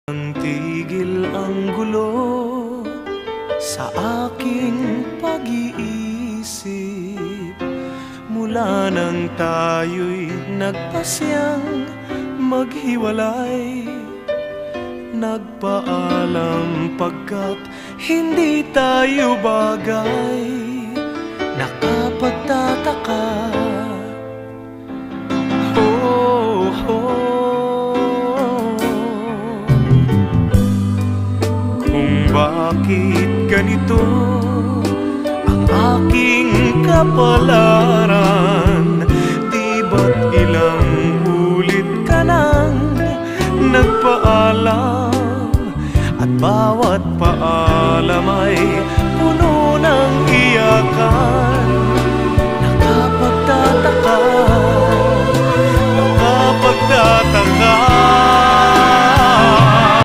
Ang tigil ang gulo sa aking pag-iisip mula nang tayo'y nagpasyang maghiwalay. Nagpaalam pagkat hindi tayo bagay. Nakapagtataka, oh, oh, kung bakit ganito ang aking kapalaran. Di ba't ilang ulit ka nang nagpaalam, at bawat paalam ay